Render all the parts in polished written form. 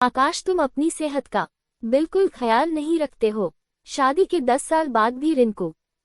आकाश, तुम अपनी सेहत का बिल्कुल ख्याल नहीं रखते हो। शादी के 10 साल बाद भी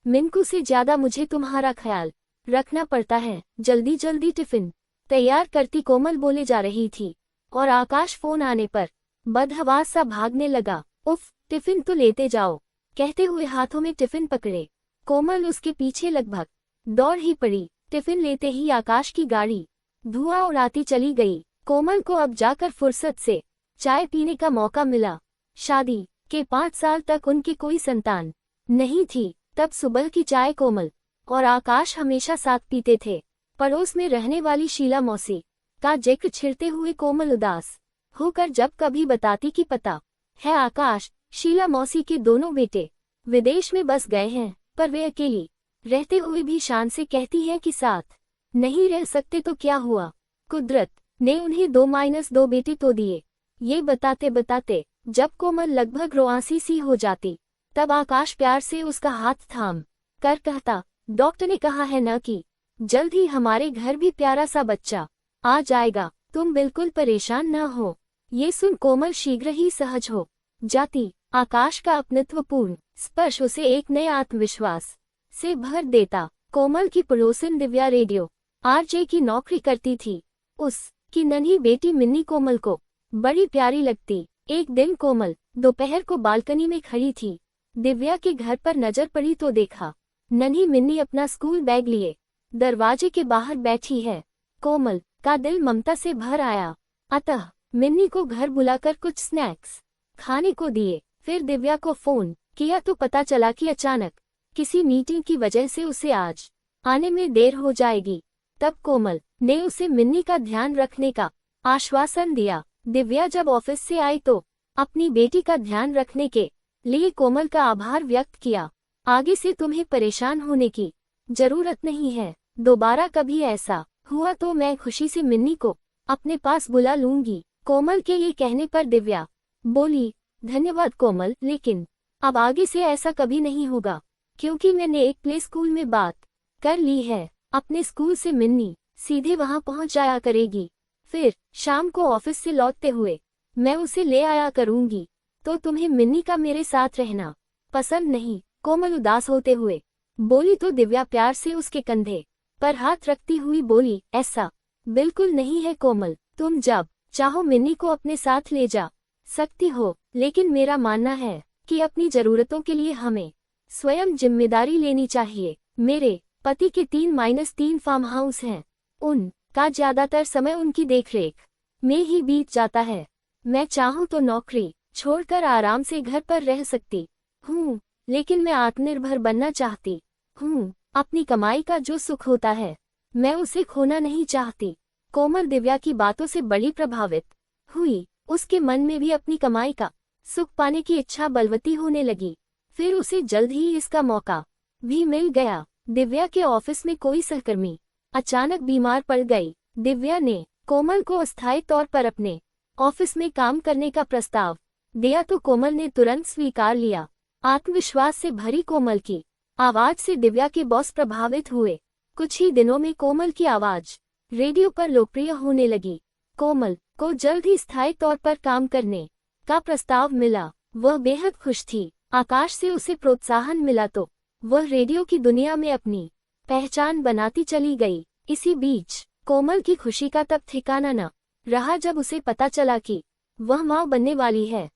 मिनकू से ज्यादा मुझे तुम्हारा ख्याल रखना पड़ता है। जल्दी जल्दी टिफिन तैयार करती कोमल बोले जा रही थी और आकाश फोन आने पर बदहवास सा भागने लगा। उफ, टिफिन तो लेते जाओ, कहते हुए हाथों में टिफिन पकड़े कोमल उसके पीछे लगभग दौड़ ही पड़ी। टिफिन लेते ही आकाश की गाड़ी धुआं उड़ाती चली गई। कोमल को अब जाकर फुर्सत से चाय पीने का मौका मिला। शादी के 5 साल तक उनकी कोई संतान नहीं थी। तब सुबह की चाय कोमल और आकाश हमेशा साथ पीते थे। पड़ोस में रहने वाली शीला मौसी का जिक्र छेड़ते हुए कोमल उदास होकर जब कभी बताती कि पता है आकाश, शीला मौसी के दोनों बेटे विदेश में बस गए हैं, पर वे अकेली रहते हुए भी शान से कहती हैं कि साथ नहीं रह सकते तो क्या हुआ, कुदरत ने उन्हें 2-2 बेटे तो दिए। ये बताते बताते जब कोमल लगभग रोआसी सी हो जाती, तब आकाश प्यार से उसका हाथ थाम कर कहता, डॉक्टर ने कहा है न कि जल्द ही हमारे घर भी प्यारा सा बच्चा आ जाएगा, तुम बिल्कुल परेशान न हो। ये सुन कोमल शीघ्र ही सहज हो जाती। आकाश का अपनत्वपूर्ण स्पर्श उसे एक नए आत्मविश्वास से भर देता। कोमल की पड़ोसन दिव्या रेडियो आरजे की नौकरी करती थी। उसकी नन्ही बेटी मिन्नी कोमल को बड़ी प्यारी लगती। एक दिन कोमल दोपहर को बालकनी में खड़ी थी। दिव्या के घर पर नजर पड़ी तो देखा नन्ही मिन्नी अपना स्कूल बैग लिए दरवाजे के बाहर बैठी है। कोमल का दिल ममता से भर आया, अतः मिन्नी को घर बुलाकर कुछ स्नैक्स खाने को दिए। फिर दिव्या को फोन किया तो पता चला कि अचानक किसी मीटिंग की वजह से उसे आज आने में देर हो जाएगी। तब कोमल ने उसे मिन्नी का ध्यान रखने का आश्वासन दिया। दिव्या जब ऑफिस से आई तो अपनी बेटी का ध्यान रखने के लिए कोमल का आभार व्यक्त किया। आगे से तुम्हें परेशान होने की जरूरत नहीं है। दोबारा कभी ऐसा हुआ तो मैं खुशी से मिन्नी को अपने पास बुला लूंगी। कोमल के ये कहने पर दिव्या बोली, धन्यवाद कोमल, लेकिन अब आगे से ऐसा कभी नहीं होगा, क्योंकि मैंने एक प्ले स्कूल में बात कर ली है। अपने स्कूल से मिन्नी सीधे वहां पहुंच जाया करेगी। फिर शाम को ऑफिस से लौटते हुए मैं उसे ले आया करूंगी। तो तुम्हें मिन्नी का मेरे साथ रहना पसंद नहीं? कोमल उदास होते हुए बोली तो दिव्या प्यार से उसके कंधे पर हाथ रखती हुई बोली, ऐसा बिल्कुल नहीं है कोमल, तुम जब चाहो मिन्नी को अपने साथ ले जा सकती हो, लेकिन मेरा मानना है कि अपनी जरूरतों के लिए हमें स्वयं जिम्मेदारी लेनी चाहिए। मेरे पति के 3-3 फार्म हाउस हैं, उनका ज्यादातर समय उनकी देखरेख में ही बीत जाता है। मैं चाहूँ तो नौकरी छोड़कर आराम से घर पर रह सकती हूँ, लेकिन मैं आत्मनिर्भर बनना चाहती हूँ। अपनी कमाई का जो सुख होता है मैं उसे खोना नहीं चाहती। कोमल दिव्या की बातों से बड़ी प्रभावित हुई। उसके मन में भी अपनी कमाई का सुख पाने की इच्छा बलवती होने लगी। फिर उसे जल्द ही इसका मौका भी मिल गया। दिव्या के ऑफिस में कोई सहकर्मी अचानक बीमार पड़ गई। दिव्या ने कोमल को अस्थायी तौर पर अपने ऑफिस में काम करने का प्रस्ताव दिया तो कोमल ने तुरंत स्वीकार लिया। आत्मविश्वास से भरी कोमल की आवाज से दिव्या के बॉस प्रभावित हुए। कुछ ही दिनों में कोमल की आवाज रेडियो पर लोकप्रिय होने लगी। कोमल को जल्द ही स्थायी तौर पर काम करने का प्रस्ताव मिला। वह बेहद खुश थी। आकाश से उसे प्रोत्साहन मिला तो वह रेडियो की दुनिया में अपनी पहचान बनाती चली गई। इसी बीच कोमल की खुशी का तब ठिकाना न रहा जब उसे पता चला कि वह मां बनने वाली है।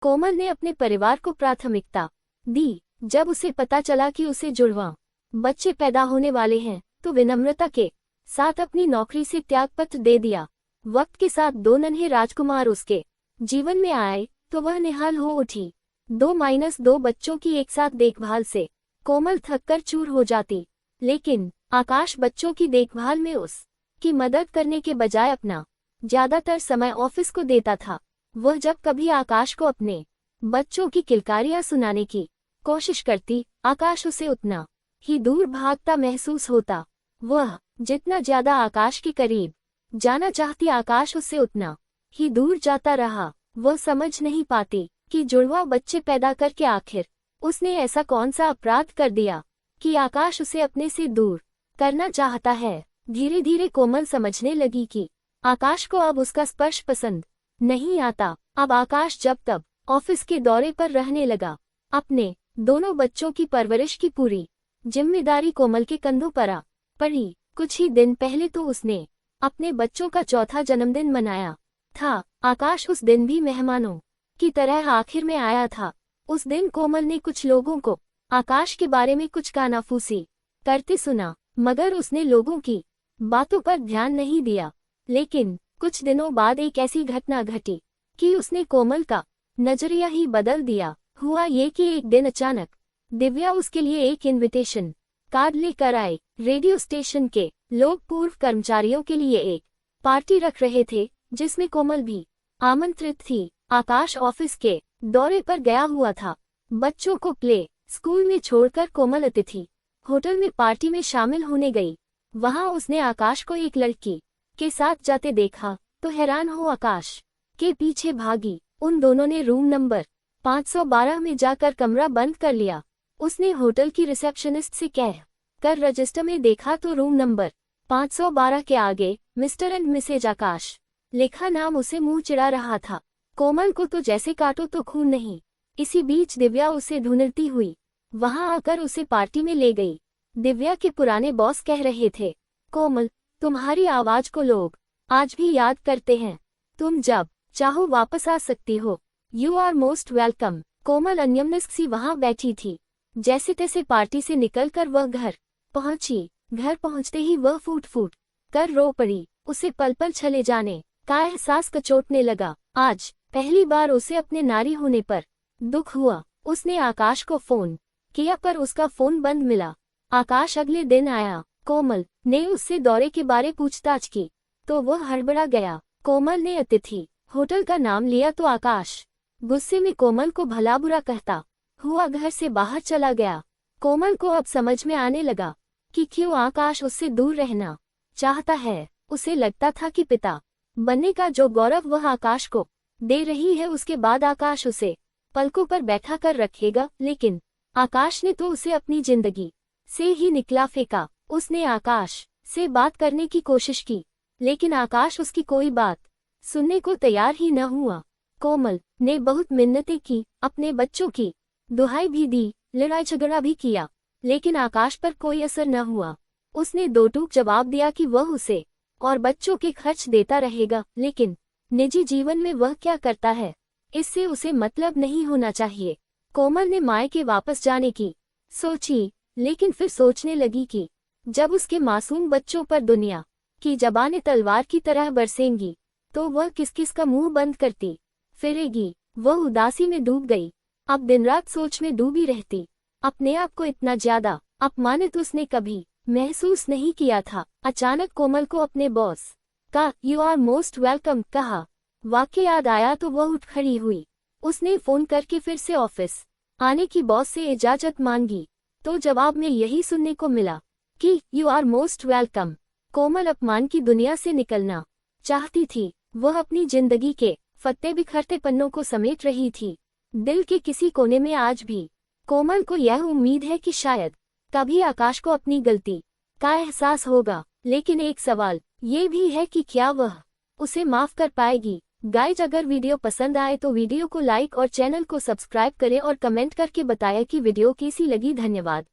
कोमल ने अपने परिवार को प्राथमिकता दी। जब उसे पता चला कि उसे जुड़वां बच्चे पैदा होने वाले हैं तो विनम्रता के साथ अपनी नौकरी से त्यागपत्र दे दिया। वक्त के साथ 2 नन्हे राजकुमार उसके जीवन में आए तो वह निहाल हो उठी। 2-2 बच्चों की एक साथ देखभाल से कोमल थककर चूर हो जाती, लेकिन आकाश बच्चों की देखभाल में उसकी मदद करने के बजाय अपना ज्यादातर समय ऑफिस को देता था। वह जब कभी आकाश को अपने बच्चों की किलकारियां सुनाने की कोशिश करती, आकाश उसे उतना ही दूर भागता महसूस होता। वह जितना ज्यादा आकाश के करीब जाना चाहती, आकाश उससे उतना ही दूर जाता रहा। वह समझ नहीं पाती कि जुड़वा बच्चे पैदा करके आखिर उसने ऐसा कौन सा अपराध कर दिया कि आकाश उसे अपने से दूर करना चाहता है। धीरे धीरे कोमल समझने लगी कि आकाश को अब उसका स्पर्श पसंद नहीं आता। अब आकाश जब तब ऑफिस के दौरे पर रहने लगा। अपने दोनों बच्चों की परवरिश की पूरी जिम्मेदारी कोमल के कंधों पर आ पड़ी। कुछ ही दिन पहले तो उसने अपने बच्चों का चौथा जन्मदिन मनाया था। आकाश उस दिन भी मेहमानों की तरह आखिर में आया था। उस दिन कोमल ने कुछ लोगों को आकाश के बारे में कुछ कानाफूसी करते सुना, मगर उसने लोगों की बातों पर ध्यान नहीं दिया। लेकिन कुछ दिनों बाद एक ऐसी घटना घटी कि उसने कोमल का नजरिया ही बदल दिया। हुआ ये कि एक दिन अचानक दिव्या उसके लिए एक इनविटेशन कार्ड लेकर आई। रेडियो स्टेशन के लोग पूर्व कर्मचारियों के लिए एक पार्टी रख रहे थे, जिसमें कोमल भी आमंत्रित थी। आकाश ऑफिस के दौरे पर गया हुआ था। बच्चों को प्ले स्कूल में छोड़कर कोमल अतिथि होटल में पार्टी में शामिल होने गई। वहां उसने आकाश को एक लड़की के साथ जाते देखा तो हैरान हो आकाश के पीछे भागी। उन दोनों ने रूम नंबर 512 में जाकर कमरा बंद कर लिया। उसने होटल की रिसेप्शनिस्ट से कह कर रजिस्टर में देखा तो रूम नंबर 512 के आगे मिस्टर एंड मिसेज आकाश लिखा नाम उसे मुंह चिढ़ा रहा था। कोमल को तो जैसे काटो तो खून नहीं। इसी बीच दिव्या उसे ढूंढती हुई वहां आकर उसे पार्टी में ले गई। दिव्या के पुराने बॉस कह रहे थे, कोमल, तुम्हारी आवाज को लोग आज भी याद करते हैं। तुम जब चाहो वापस आ सकती हो। You are most welcome. Komal अन्यमनस्क सी वहां बैठी थी। जैसे तैसे पार्टी से निकलकर वह घर पहुंची। घर पहुंचते ही वह फूट फूट कर रो पड़ी। उसे पल पल चले जाने का एहसास कचोटने लगा। आज पहली बार उसे अपने नारी होने पर दुख हुआ। उसने आकाश को फोन किया पर उसका फोन बंद मिला। आकाश अगले दिन आया। कोमल ने उससे दौरे के बारे पूछताछ की तो वह हड़बड़ा गया। कोमल ने अतिथि होटल का नाम लिया तो आकाश गुस्से में कोमल को भला बुरा कहता हुआ घर से बाहर चला गया। कोमल को अब समझ में आने लगा कि क्यों आकाश उससे दूर रहना चाहता है। उसे लगता था कि पिता बनने का जो गौरव वह आकाश को दे रही है, उसके बाद आकाश उसे पलकों पर बैठा कर रखेगा। लेकिन आकाश ने तो उसे अपनी जिंदगी से ही निकला फेंका। उसने आकाश से बात करने की कोशिश की, लेकिन आकाश उसकी कोई बात सुनने को तैयार ही न हुआ। कोमल ने बहुत मिन्नतें की, अपने बच्चों की दुहाई भी दी, लड़ाई झगड़ा भी किया, लेकिन आकाश पर कोई असर न हुआ। उसने दो टूक जवाब दिया कि वह उसे और बच्चों के खर्च देता रहेगा, लेकिन निजी जीवन में वह क्या करता है इससे उसे मतलब नहीं होना चाहिए। कोमल ने मायके वापस जाने की सोची, लेकिन फिर सोचने लगी कि जब उसके मासूम बच्चों पर दुनिया की ज़बानें तलवार की तरह बरसेंगी तो वह किस किस का मुंह बंद करती फिरेगी। वह उदासी में डूब गई। अब दिन रात सोच में डूबी रहती। अपने आप को इतना ज्यादा अपमानित उसने कभी महसूस नहीं किया था। अचानक कोमल को अपने बॉस का यू आर मोस्ट वेलकम कहा वाक्य याद आया तो वह उठ खड़ी हुई। उसने फोन करके फिर से ऑफिस आने की बॉस से इजाजत मांगी तो जवाब में यही सुनने को मिला कि यू आर मोस्ट वेलकम। कोमल अपमान की दुनिया से निकलना चाहती थी। वह अपनी जिंदगी के फत्ते बिखरते पन्नों को समेट रही थी। दिल के किसी कोने में आज भी कोमल को यह उम्मीद है कि शायद कभी आकाश को अपनी गलती का एहसास होगा, लेकिन एक सवाल ये भी है कि क्या वह उसे माफ कर पाएगी। गाइज, अगर वीडियो पसंद आए तो वीडियो को लाइक और चैनल को सब्सक्राइब करें और कमेंट करके बताएं कि वीडियो कैसी लगी। धन्यवाद।